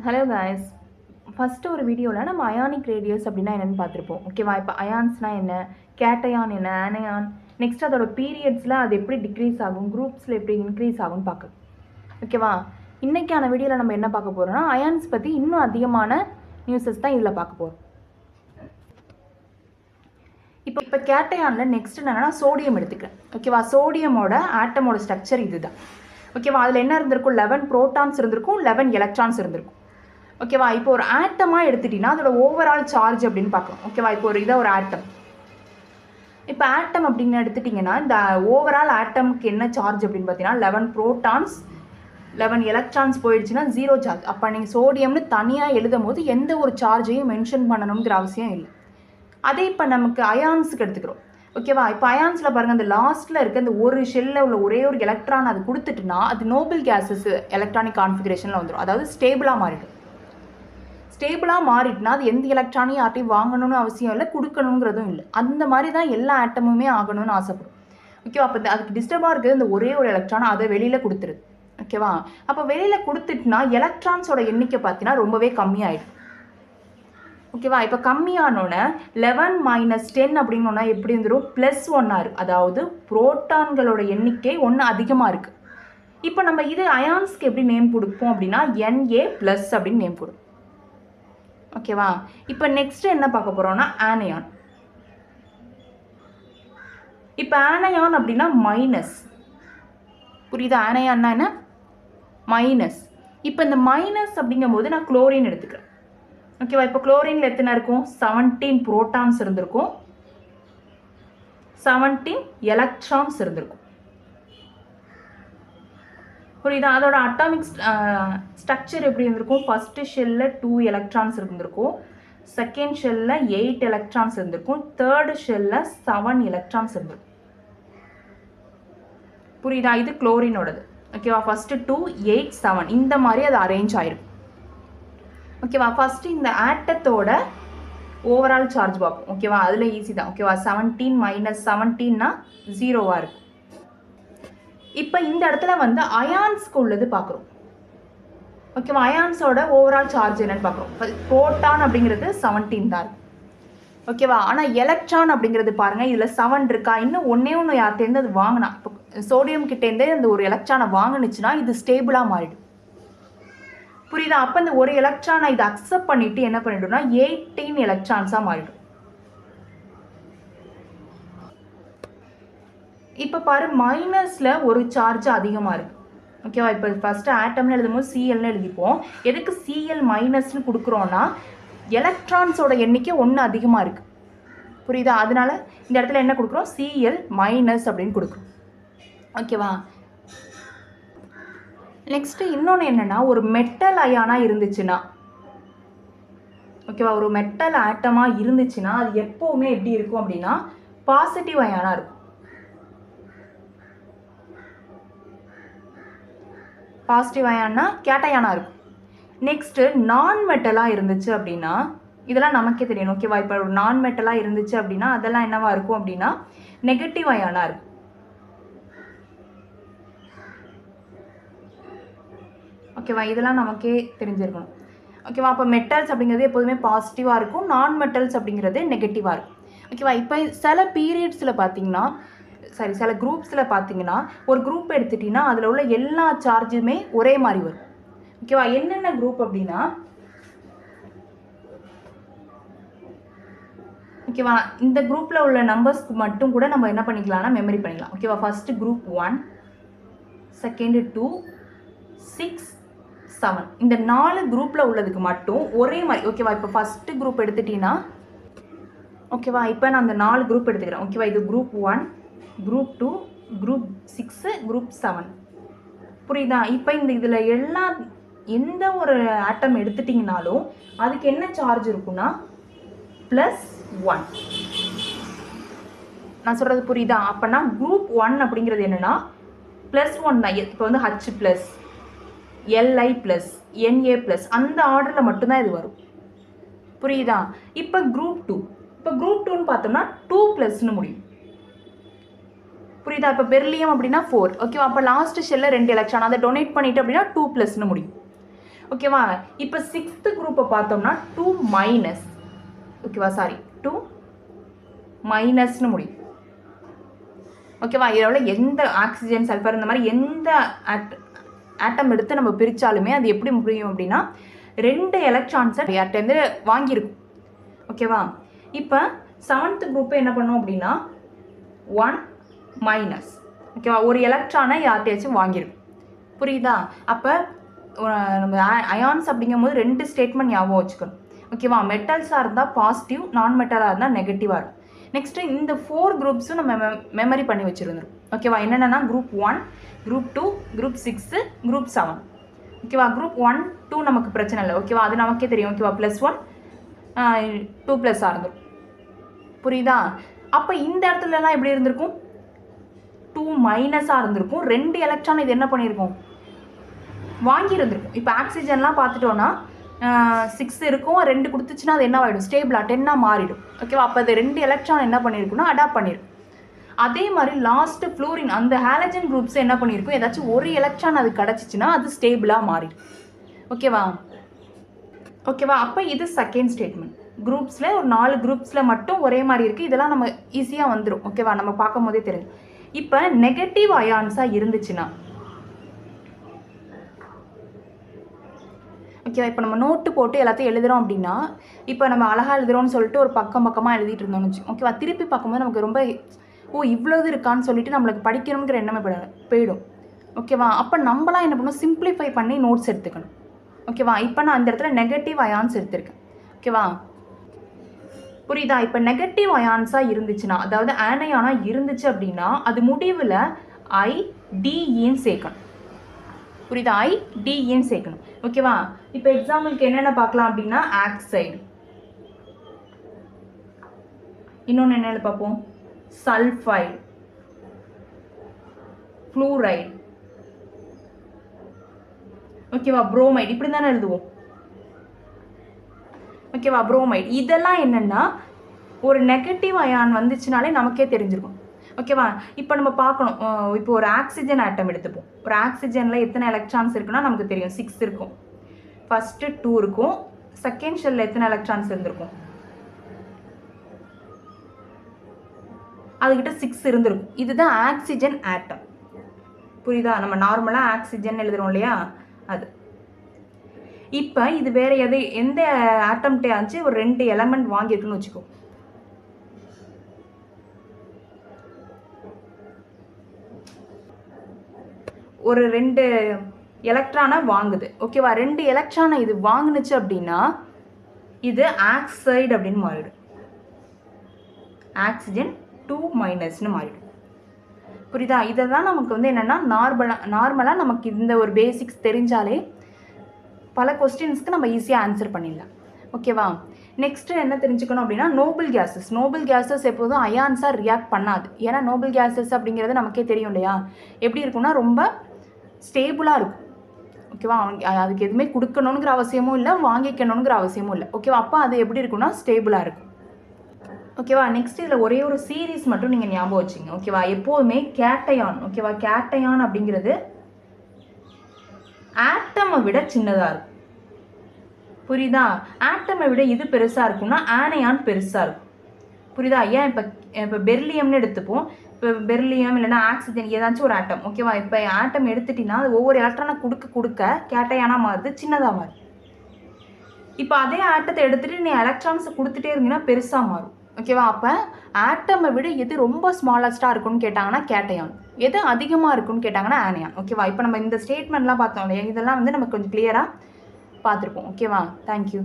Hello guys. First ஒரு வீடியோவில் நம்ம அயானிக் ரேடியஸ் அப்படின்னா என்னென்னு பார்த்துருப்போம். ஓகேவா? இப்போ அயான்ஸ்னால் என்ன, கேட்டயான் என்ன, ஆனயான், நெக்ஸ்ட் அதோட பீரியட்ஸில் அது எப்படி டிக்ரீஸ் ஆகும், குரூப்ஸில் எப்படி இன்க்ரீஸ் ஆகும்னு பார்க்கலாம். ஓகேவா? இன்றைக்கான வீடியோவில் நம்ம என்ன பார்க்க போகிறோம்னா அயான்ஸ் பற்றி இன்னும் அதிகமான நியூஸஸ் தான் இதில் பார்க்க போகிறோம். இப்போ கேட்டயானில் நெக்ஸ்ட் என்னென்னா சோடியம் எடுத்துக்கிறேன். ஓகேவா? சோடியமோட ஆட்டமோட ஸ்ட்ரக்சர் இதுதான். ஓகேவா? அதில் என்ன இருந்திருக்கும், 11 ப்ரோட்டான்ஸ் இருந்திருக்கும், 11 எலக்ட்ரான்ஸ் இருந்திருக்கும். ஓகேவா? இப்போ ஒரு ஆட்டமாக எடுத்துட்டீங்கன்னா அதோட ஓவரால் சார்ஜ் அப்படின்னு பார்க்கலாம். ஓகேவா? இப்போ ஒரு ஆட்டம். இப்போ ஆட்டம் அப்படின்னு எடுத்துட்டிங்கன்னா இந்த ஓவரால் ஆட்டமுக்கு என்ன சார்ஜ் அப்படின்னு பார்த்தீங்கன்னா 11 ப்ரோட்டான்ஸ் 11 எலக்ட்ரான்ஸ் போயிடுச்சுன்னா 0 சார்ஜ். அப்போ நீங்கள் சோடியம்னு தனியாக எழுதும் போது எந்த ஒரு சார்ஜையும் மென்ஷன் பண்ணணுங்கிற அவசியம் இல்லை. அதே இப்போ நமக்கு அயான்ஸுக்கு எடுத்துக்கிறோம். ஓகேவா? இப்போ அயான்ஸில் பாருங்கள், அந்த லாஸ்ட்டில் இருக்க இந்த ஒரு ஷெல்லில் உள்ள ஒரே ஒரு எலக்ட்ரான் அது கொடுத்துட்டுனா அது நோபல் கேஸஸ் எலக்ட்ரானிக் கான்ஃபிகரேஷனில் வந்துடும். அதாவது ஸ்டேபிளாக மாறிடும். ஸ்டேபிளாக மாறிட்டுனா அது எந்த எலக்ட்ரானையும் யார்ட்டையும் வாங்கணும்னு அவசியம் இல்லை, கொடுக்கணுங்கிறதும் இல்லை. அந்த மாதிரி தான் எல்லா ஆட்டமுமே ஆகணும்னு ஆசைப்படும். ஓகேவா? அப்போ அதுக்கு டிஸ்டர்பாக இருக்குது இந்த ஒரே ஒரு எலக்ட்ரான், அதை வெளியில் கொடுத்துருது. ஓகேவா? அப்போ வெளியில் கொடுத்துட்டுனா எலக்ட்ரான்ஸோட எண்ணிக்கை பார்த்தீங்கன்னா ரொம்பவே கம்மியாயிடும். ஓகேவா? இப்போ கம்மியானோன்னே 11 - 10 அப்படின்னோன்னா எப்படி இருந்துடும், +1 இருக்குது. அதாவது புரோட்டான்களோட எண்ணிக்கை 1 அதிகமாக இருக்குது. இப்போ நம்ம இது அயான்ஸ்க்கு எப்படி நேம் கொடுப்போம் அப்படின்னா Na+ அப்படின்னு நேம் கொடுப்போம். ஓகேவா? இப்போ நெக்ஸ்ட் என்ன பார்க்க போகிறோம்னா ஆனயான். இப்போ ஆனயான் அப்படின்னா மைனஸ். புரியுதா? ஆனயான்னா என்ன, மைனஸ். இப்போ இந்த மைனஸ் அப்படிங்கும்போது நான் குளோரின் எடுத்துக்கிறேன். ஓகேவா? இப்போ குளோரினில் எத்தனை இருக்கும், 17 புரோட்டான்ஸ் இருந்திருக்கும், 17 எலக்ட்ரான்ஸ் இருந்திருக்கும். புரியுதா? அதோட அட்டாமிக் ஸ்ட்ரக்சர் எப்படி இருந்திருக்கும், ஃபஸ்ட்டு ஷெல்லில் 2 எலக்ட்ரான்ஸ் இருந்திருக்கும், செகண்ட் ஷெல்லில் 8 எலக்ட்ரான்ஸ் இருந்திருக்கும், தேர்டு ஷெல்லில் 7 எலக்ட்ரான்ஸ் இருந்திருக்கும். புரியுதா? இது குளோரினோடது. ஓகேவா? ஃபஸ்ட்டு 2, 8, 7 இந்த மாதிரி அது அரேஞ்ச் ஆயிருக்கும். ஓகேவா? ஃபஸ்ட்டு இந்த ஆட்டத்தோட ஓவரால் சார்ஜ் பார்ப்போம். ஓகேவா? அதில் ஈஸி தான். ஓகேவா? 17 - 17னா 0வாக இருக்கும். இப்போ இந்த இடத்துல வந்து அயான்ஸ்க்கு உள்ளது பார்க்குறோம். ஓகேவா? அயான்ஸோட ஓவரால் சார்ஜ் என்னன்னு பார்க்குறோம். புரோட்டான் அப்படிங்கிறது 17 தான் இருக்கும். ஓகேவா? ஆனால் எலக்ட்ரான் அப்படிங்கிறது பாருங்கள், இதில் 7 இருக்கா, இன்னும் ஒன்று யார்கிட்டேருந்து அது வாங்கினா, இப்போ சோடியம் கிட்டேருந்தே அந்த ஒரு எலக்ட்ரானை வாங்கினுச்சுன்னா இது ஸ்டேபிளாக மாறிடும். புரியுதா? அப்போ இந்த ஒரு எலக்ட்ரானை இதை அக்செப்ட் பண்ணிவிட்டு என்ன பண்ணிடும்னா 18 எலக்ட்ரான்ஸாக மாறிடும். இப்போ பாரு, மைனஸில் ஒரு சார்ஜ் அதிகமாக இருக்குது. ஓகேவா? இப்போ ஃபஸ்ட்டு ஆட்டம்னு எழுதும்போது சிஎல்னு எழுதிப்போம். எதுக்கு Cl- கொடுக்குறோன்னா எலக்ட்ரான்ஸோட எண்ணிக்கை 1 அதிகமாக இருக்குது. புரியுதா? அதனால இந்த இடத்துல என்ன கொடுக்குறோம், Cl- அப்படின்னு கொடுக்குறோம். ஓகேவா? நெக்ஸ்ட்டு இன்னொன்று என்னென்னா, ஒரு மெட்டல் அயானாக இருந்துச்சுன்னா, ஓகேவா, ஒரு மெட்டல் ஆட்டமாக இருந்துச்சுன்னா அது எப்போவுமே எப்படி இருக்கும் அப்படின்னா பாசிட்டிவ் அயானாக இருக்கும். பாசிட்டிவ் அயான்னா கேட்டயானாக இருக்கும். நெக்ஸ்ட்டு நான் மெட்டலாக இருந்துச்சு அப்படின்னா, இதெல்லாம் நமக்கே தெரியணும். ஓகேவா? இப்போ ஒரு நான் மெட்டலாக இருந்துச்சு அப்படின்னா அதெல்லாம் என்னவா இருக்கும் அப்படின்னா நெகட்டிவ் அயானாக இருக்கும். ஓகேவா? இதெல்லாம் நமக்கே தெரிஞ்சிருக்கணும். ஓகேவா? அப்போ மெட்டல்ஸ் அப்படிங்கிறது எப்போதுமே பாசிட்டிவாக இருக்கும், நான் மெட்டல்ஸ் அப்படிங்கிறது நெகட்டிவாக இருக்கும். ஓகேவா? இப்போ சில பீரியட்ஸில் பார்த்தீங்கன்னா, சில குரூப்ஸில் பார்த்தீங்கன்னா, ஒரு குரூப் எடுத்துட்டிங்கன்னா அதில் உள்ள எல்லா சார்ஜுமே ஒரே மாதிரி வரும். ஓகேவா? என்னென்ன குரூப் அப்படின்னா, ஓகேவா, இந்த குரூப்பில் உள்ள நம்பர்ஸ்க்கு மட்டும் கூட நம்ம என்ன பண்ணிக்கலாம்னா மெமரி பண்ணிக்கலாம். ஓகேவா? ஃபஸ்ட்டு குரூப் 1, செகண்டு 2, 6, 7 இந்த 4 குரூப்பில் உள்ளதுக்கு மட்டும் ஒரே மாதிரி. ஓகேவா? இப்போ ஃபஸ்ட்டு குரூப் எடுத்துட்டிங்கன்னா, ஓகேவா, இப்போ நான் அந்த 4 குரூப் எடுத்துக்கிறேன். ஓகேவா? இது குரூப் 1, குரூப் 2, குரூப் 6, குரூப் 7. புரியுதா? இப்போ இதில் எந்த ஒரு ஆட்டம் எடுத்துட்டிங்கனாலும் அதுக்கு என்ன சார்ஜ் இருக்குன்னா +1. நான் சொல்கிறது புரியுதா? அப்போனா குரூப் 1 அப்படிங்கிறது என்னென்னா +1 தான். இப்போ வந்து H+, Li+, Na+, அந்த ஆர்டரில் மட்டும்தான் இது வரும். புரியுதா? இப்போ குரூப் 2ன்னு பார்த்தோம்னா 2+ன்னு முடியும். புரியுதா? இப்போ பெர்லியம் அப்படின்னா 4. ஓகேவா? அப்போ லாஸ்ட் ஷெல்லில் 2 எலக்ட்ரான் அதை டொனேட் பண்ணிட்டு அப்படின்னா 2+ன்னு முடியும். ஓகேவா. இப்போ 6th குரூப்பை பார்த்தோம்னா 2 மைனஸ், ஓகேவா, சாரி 2 மைனஸ்னு முடியும். ஓகேவா. இதோட எந்த ஆக்சிஜன் சல்ஃபர் இந்த மாதிரி எந்த ஆட்டம் எடுத்து நம்ம பிரித்தாலுமே அது எப்படி முடியும் அப்படின்னா 2 எலக்ட்ரான்ஸை யார்கிட்டேருந்து வாங்கியிருக்கும். ஓகேவா. இப்போ 7th குரூப்பை என்ன பண்ணோம் அப்படின்னா 1 மைனஸ், ஓகேவா, ஒரு எலக்ட்ரானை யார்கிட்டயாச்சும் வாங்கியிருக்கும். புரியுதா. அப்போ நம்ம அயான்ஸ் அப்படிங்கும்போது 2 ஸ்டேட்மெண்ட் ஞாபகம் வச்சுக்கணும். ஓகேவா. மெட்டல்ஸாக இருந்தால் பாசிட்டிவ், நான் மெட்டலாக இருந்தால் நெகட்டிவாக இருக்கும். நெக்ஸ்ட்டு இந்த 4 குரூப்ஸும் நம்ம மெமரி பண்ணி வச்சுருந்துரும். ஓகேவா. என்னென்னா குரூப் 1, குரூப் 2, குரூப் 6, குரூப் 7. ஓகேவா. குரூப் 1, 2 நமக்கு பிரச்சனை இல்லை. ஓகேவா. அது நமக்கே தெரியும். ஓகேவா. +1 2+ஆக இருந்திருக்கும். புரியுதா. அப்போ இந்த இடத்துலலாம் எப்படி இருந்திருக்கும், 2 மைனஸாக இருந்திருக்கும். 2 எலக்ட்ரான் இது என்ன பண்ணியிருக்கோம், வாங்கி இருந்திருக்கும். இப்போ ஆக்சிஜன்லாம் பார்த்துட்டோன்னா 6 இருக்கும், 2 கொடுத்துச்சுன்னா அது என்ன ஆகிடும், ஸ்டேபிளாக 10ஆக மாறிடும். ஓகேவா. அப்போ அது 2 எலக்ட்ரான் என்ன பண்ணியிருக்குன்னா அடாப்ட் பண்ணியிருக்கும். அதே மாதிரி லாஸ்ட்டு ஃப்ளோரின் அந்த ஹாலஜன் குரூப்ஸ் என்ன பண்ணியிருக்கும், ஏதாச்சும் ஒரு எலக்ட்ரான் அது கிடச்சிச்சின்னா அது ஸ்டேபிளாக மாறிடும். ஓகேவா. ஓகேவா. அப்போ இது செகண்ட் ஸ்டேட்மெண்ட். குரூப்ஸில் ஒரு 4 குரூப்ஸில் மட்டும் ஒரே மாதிரி இருக்குது. இதெல்லாம் நம்ம ஈஸியாக வந்துடும். ஓகேவா. நம்ம பார்க்கும் போதே தெரியும். இப்போ நெகட்டிவ் அயான்ஸாக இருந்துச்சுன்னா, ஓகேவா, இப்போ நம்ம நோட்டு போட்டு எல்லாத்தையும் எழுதுகிறோம் அப்படின்னா, இப்போ நம்ம அழகாக எழுதுகிறோம்னு சொல்லிட்டு ஒரு பக்கமாக எழுதிட்டு இருந்தோம்னு வச்சு, ஓகேவா, திருப்பி பார்க்கும்போது நமக்கு ரொம்ப இவ்வளோது இருக்கான்னு சொல்லிட்டு நம்மளுக்கு படிக்கணுங்கிற எண்ணமே போயிடும். ஓகேவா. அப்போ நம்மளாம் என்ன பண்ணணும், சிம்பிளிஃபை பண்ணி நோட்ஸ் எடுத்துக்கணும். ஓகேவா. இப்போ நான் அந்த இடத்துல நெகட்டிவ் அயான்ஸ் எடுத்திருக்கேன். ஓகேவா. புரியுதா. இப்போ நெகட்டிவ் அயான்ஸாக இருந்துச்சுன்னா, அதாவது ஆனையானாக இருந்துச்சு அப்படின்னா அது முடிவில் IDEன்னு சேர்க்கணும். புரியுதா. IDEன்னு சேர்க்கணும். ஓகேவா. இப்போ எக்ஸாம்பிளுக்கு என்னென்ன பார்க்கலாம் அப்படின்னா ஆக்சைடு, இன்னொன்று என்னென்னு பார்ப்போம், சல்ஃபைடு, ஃப்ளூரைடு, ஓகேவா, புரோமைடு, இப்படி தானே எழுதுவோம். ஓகேவா. புரோமைடு இதெல்லாம் என்னென்னா ஒரு நெகட்டிவ் அயான் வந்துச்சுனாலே நமக்கே தெரிஞ்சிருக்கும். ஓகேவா. இப்போ நம்ம பார்க்கணும், இப்போ ஒரு ஆக்சிஜன் ஆட்டம் எடுத்துப்போம். ஒரு ஆக்சிஜனில் எத்தனை எலக்ட்ரான்ஸ் இருக்குன்னா நமக்கு தெரியும், 6 இருக்கும். ஃபஸ்ட்டு 2 இருக்கும். செகண்ட் ஷெல்லில் எத்தனை எலக்ட்ரான்ஸ் இருந்திருக்கும், அதுக்கிட்ட 6 இருந்திருக்கும். இதுதான் ஆக்சிஜன் ஆட்டம். புரியுதா. நம்ம நார்மலாக ஆக்சிஜன் எழுதுகிறோம் இல்லையா, அது. இப்போ இது வேறு எந்த ஆட்டம்கிட்டே ஆச்சு ஒரு 2 எலமெண்ட் வாங்கியிருக்குன்னு வச்சுக்கோ. ஒரு 2 எலக்ட்ரானை வாங்குது. ஓகேவா. 2 எலக்ட்ரானை இது வாங்குனுச்சு அப்படின்னா இது ஆக்சைடு அப்படின்னு மாறிடும். ஆக்சிஜன் 2 மைனஸ்னு மாறிடும். புரியுதா. இதை தான் நமக்கு வந்து என்னென்னா நார்மலாக நமக்கு இந்த ஒரு பேசிக்ஸ் தெரிஞ்சாலே பல கொஸ்டின்ஸ்க்கு நம்ம ஈஸியாக ஆன்சர் பண்ணிடலாம். ஓகேவா. நெக்ஸ்ட்டு என்ன தெரிஞ்சுக்கணும் அப்படின்னா நோபல் கேஸஸ் எப்போதும் அயான்ஸாக ரியாக்ட் பண்ணாது. ஏன்னா நோபல் கேஸஸ் அப்படிங்கிறது நமக்கே தெரியும் இல்லையா, எப்படி இருக்குன்னா ரொம்ப ஸ்டேபிளாக இருக்கும். ஓகேவா. அதுக்கு எதுவுமே கொடுக்கணுங்கிற அவசியமும் இல்லை, வாங்கிக்கணுங்கிற அவசியமும் இல்லை. ஓகேவா. அப்போ அது எப்படி இருக்குன்னா ஸ்டேபிளாக இருக்கும். ஓகேவா. நெக்ஸ்ட் இதில் ஒரே ஒரு சீரீஸ் மட்டும் நீங்கள் ஞாபகம் வச்சுங்க. ஓகேவா. எப்போதுமே கேட்டையான், ஓகேவா, கேட்டையான் அப்படிங்கிறது ஆட்டமை விட சின்னதாக இருக்கும். புரியுதா. ஆட்டமை விட இது பெருசாக இருக்கும்னா ஆனையான் பெருசாக இருக்கும். புரியுதா. ஏன் இப்போ பெர்லியம்னு எடுத்துப்போம். இப்போ பெர்லியம் இல்லைன்னா ஆக்சிஜன் ஏதாச்சும் ஒரு ஆட்டம். ஓகேவா. இப்போ ஆட்டம் எடுத்துட்டிங்கன்னா அது ஒவ்வொரு எலக்ட்ரானை கொடுக்க கேட்டையானாக மாறுது, சின்னதாக மாறுது. இப்போ அதே ஆட்டத்தை எடுத்துகிட்டு நீ எலக்ட்ரான்ஸை கொடுத்துட்டே இருந்தீங்கன்னா பெருசாக மாறும். ஓகேவா. அப்போ ஆட்டமை விட எது ரொம்ப ஸ்மாலஸ்ட்டாக இருக்குன்னு கேட்டாங்கன்னா கேட்டையான், எது அதிகமாக இருக்குன்னு கேட்டாங்கன்னா ஆனையான். ஓகேவா. இப்போ நம்ம இந்த ஸ்டேட்மெண்ட்லாம் பார்த்தோம் இல்லையா, இதெல்லாம் வந்து நமக்கு கொஞ்சம் கிளியராக பார்த்துருப்போம். ஓகேவா. தேங்க்யூ.